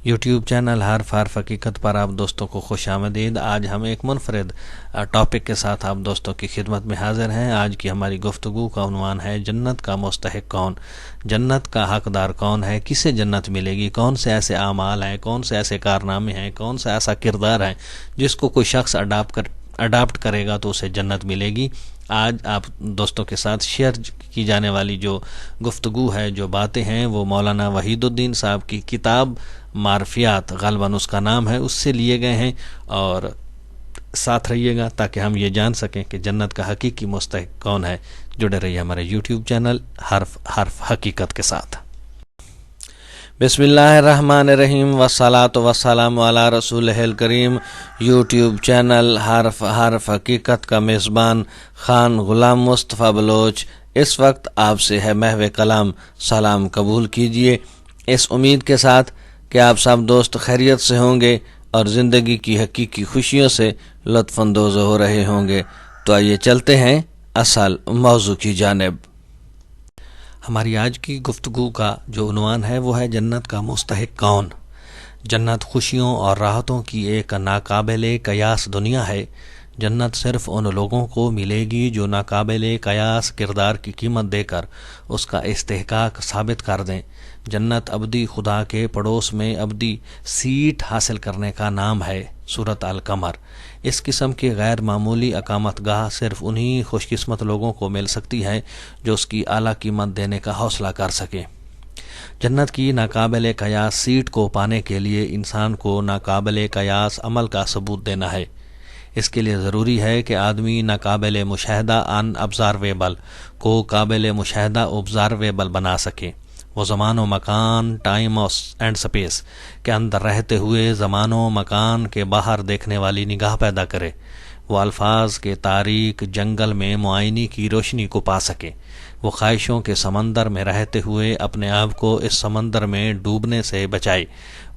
YouTube channel حرف حقیقت پر آپ دوستوں کو خوش آمدید۔ آج ہم ایک منفرد ٹاپک کے ساتھ آپ دوستوں کی خدمت میں حاضر ہیں۔ آج کی ہماری گفتگو کا عنوان ہے جنت کا مستحق کون، جنت کا حقدار کون ہے، کسے جنت ملے گی، کون سے ایسے اعمال ہیں، کون سے ایسے کارنامے ہیں، کون سا ایسا کردار ہے جس کو کوئی شخص اڈاپٹ کرے گا تو اسے جنت ملے گی۔ آج آپ دوستوں کے ساتھ شیئر کی جانے والی جو گفتگو ہے، جو باتیں ہیں، وہ مولانا وحید الدین صاحب کی کتاب معرفیات، غالباً اس کا نام ہے، اس سے لیے گئے ہیں، اور ساتھ رہیے گا تاکہ ہم یہ جان سکیں کہ جنت کا حقیقی مستحق کون ہے۔ جڑے رہیے ہمارے یوٹیوب چینل حرف حقیقت کے ساتھ۔ بسم اللہ الرحمن الرحیم والصلاۃ والسلام علی رسول الکریم۔ یوٹیوب چینل حرف حقیقت کا میزبان خان غلام مصطفیٰ بلوچ اس وقت آپ سے ہے محو کلام سلام قبول کیجیے، اس امید کے ساتھ کہ آپ سب دوست خیریت سے ہوں گے اور زندگی کی حقیقی خوشیوں سے لطف اندوز ہو رہے ہوں گے۔ تو آئیے چلتے ہیں اصل موضوع کی جانب۔ ہماری آج کی گفتگو کا جو عنوان ہے وہ ہے جنت کا مستحق کون۔ جنت خوشیوں اور راحتوں کی ایک ناقابل قیاس دنیا ہے۔ جنت صرف ان لوگوں کو ملے گی جو ناقابل قیاس کردار کی قیمت دے کر اس کا استحقاق ثابت کر دیں۔ جنت ابدی خدا کے پڑوس میں ابدی سیٹ حاصل کرنے کا نام ہے۔ سورۃ القمر۔ اس قسم کی غیر معمولی اقامت گاہ صرف انہی خوش قسمت لوگوں کو مل سکتی ہے جو اس کی اعلیٰ قیمت دینے کا حوصلہ کر سکیں۔ جنت کی ناقابل قیاس سیٹ کو پانے کے لیے انسان کو ناقابل قیاس عمل کا ثبوت دینا ہے۔ اس کے لیے ضروری ہے کہ آدمی ناقابل مشاہدہ ان ابزرویبل کو قابل مشاہدہ ابزرویبل بنا سکے۔ وہ زمان و مکان، ٹائم اینڈ سپیس کے اندر رہتے ہوئے زمان و مکان کے باہر دیکھنے والی نگاہ پیدا کرے۔ وہ الفاظ کے تاریک جنگل میں معائنی کی روشنی کو پا سکے۔ وہ خواہشوں کے سمندر میں رہتے ہوئے اپنے آپ کو اس سمندر میں ڈوبنے سے بچائے۔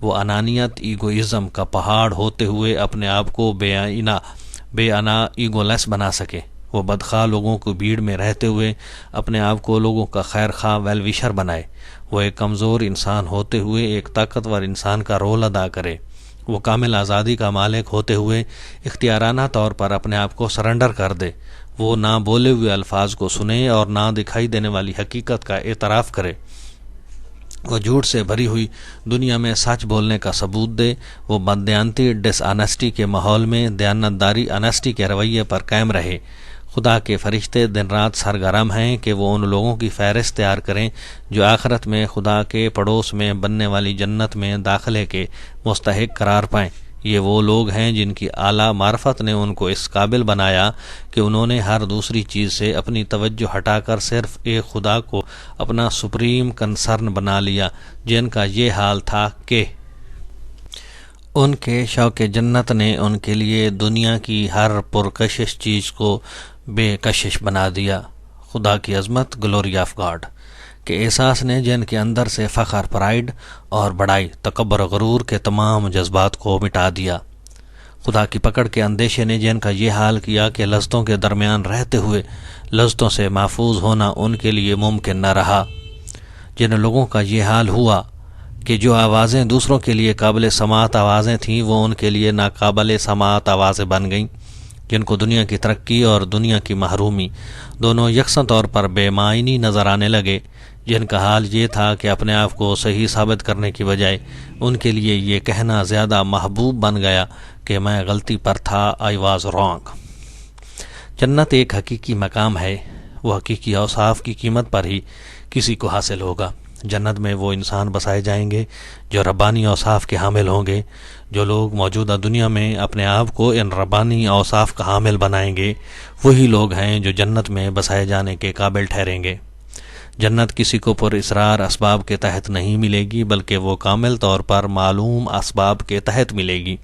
وہ انانیت ایگوئزم کا پہاڑ ہوتے ہوئے اپنے آپ کو بے انا ایگولیس بنا سکے۔ وہ بدخواہ لوگوں کی بھیڑ میں رہتے ہوئے اپنے آپ کو لوگوں کا خیر خواہ ویل وشر بنائے۔ وہ ایک کمزور انسان ہوتے ہوئے ایک طاقتور انسان کا رول ادا کرے۔ وہ کامل آزادی کا مالک ہوتے ہوئے اختیارانہ طور پر اپنے آپ کو سرنڈر کر دے۔ وہ نہ بولے ہوئے الفاظ کو سنے اور نہ دکھائی دینے والی حقیقت کا اعتراف کرے۔ وہ جھوٹ سے بھری ہوئی دنیا میں سچ بولنے کا ثبوت دے۔ وہ بددیانتی ڈس آنیسٹی کے ماحول میں دیانتداری آنیسٹی کے رویے پر قائم رہے۔ خدا کے فرشتے دن رات سرگرم ہیں کہ وہ ان لوگوں کی فہرست تیار کریں جو آخرت میں خدا کے پڑوس میں بننے والی جنت میں داخلے کے مستحق قرار پائیں۔ یہ وہ لوگ ہیں جن کی اعلیٰ معرفت نے ان کو اس قابل بنایا کہ انہوں نے ہر دوسری چیز سے اپنی توجہ ہٹا کر صرف ایک خدا کو اپنا سپریم کنسرن بنا لیا، جن کا یہ حال تھا کہ ان کے شوق جنت نے ان کے لیے دنیا کی ہر پرکشش چیز کو بے کشش بنا دیا۔ خدا کی عظمت، گلوری آف گاڈ کے احساس نے جن کے اندر سے فخر، پرائڈ اور بڑائی، تکبر و غرور کے تمام جذبات کو مٹا دیا۔ خدا کی پکڑ کے اندیشے نے جن کا یہ حال کیا کہ لذتوں کے درمیان رہتے ہوئے لذتوں سے محفوظ ہونا ان کے لیے ممکن نہ رہا۔ جن لوگوں کا یہ حال ہوا کہ جو آوازیں دوسروں کے لیے قابل سماعت آوازیں تھیں وہ ان کے لیے ناقابل سماعت آوازیں بن گئیں۔ جن کو دنیا کی ترقی اور دنیا کی محرومی دونوں یکساں طور پر بے معنی نظر آنے لگے۔ جن کا حال یہ تھا کہ اپنے آپ کو صحیح ثابت کرنے کی بجائے ان کے لیے یہ کہنا زیادہ محبوب بن گیا کہ میں غلطی پر تھا، آئی واز رانگ۔ جنت ایک حقیقی مقام ہے۔ وہ حقیقی اوصاف کی قیمت پر ہی کسی کو حاصل ہوگا۔ جنت میں وہ انسان بسائے جائیں گے جو ربانی اوصاف کے حامل ہوں گے۔ جو لوگ موجودہ دنیا میں اپنے آپ کو ان ربانی اوصاف کا حامل بنائیں گے وہی لوگ ہیں جو جنت میں بسائے جانے کے قابل ٹھہریں گے۔ جنت کسی کو پر اصرار اسباب کے تحت نہیں ملے گی بلکہ وہ کامل طور پر معلوم اسباب کے تحت ملے گی،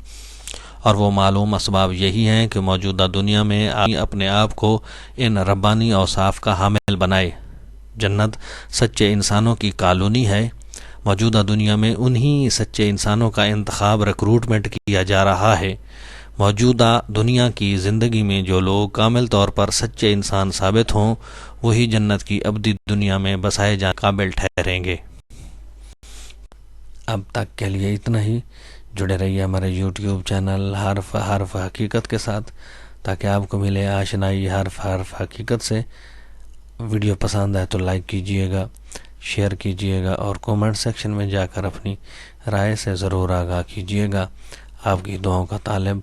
اور وہ معلوم اسباب یہی ہیں کہ موجودہ دنیا میں اپنے آپ کو ان ربانی اوصاف کا حامل بنائے۔ جنت سچے انسانوں کی کالونی ہے۔ موجودہ دنیا میں انہی سچے انسانوں کا انتخاب ریکروٹمنٹ کیا جا رہا ہے۔ موجودہ دنیا کی زندگی میں جو لوگ کامل طور پر سچے انسان ثابت ہوں وہی جنت کی ابدی دنیا میں بسائے جانے قابل ٹھہریں گے۔ اب تک کے لیے اتنا ہی. جڑے رہیے ہمارے یوٹیوب چینل حرف حقیقت کے ساتھ تاکہ آپ کو ملے آشنائی حرف حقیقت سے. ویڈیو پسند ہے تو لائک کیجئے گا، شیئر کیجئے گا اور کومنٹ سیکشن میں جا کر اپنی رائے سے ضرور آگاہ کیجئے گا. آپ کی دعاؤں کا طالب،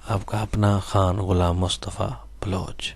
آپ کا اپنا خان غلام مصطفیٰ بلوچ.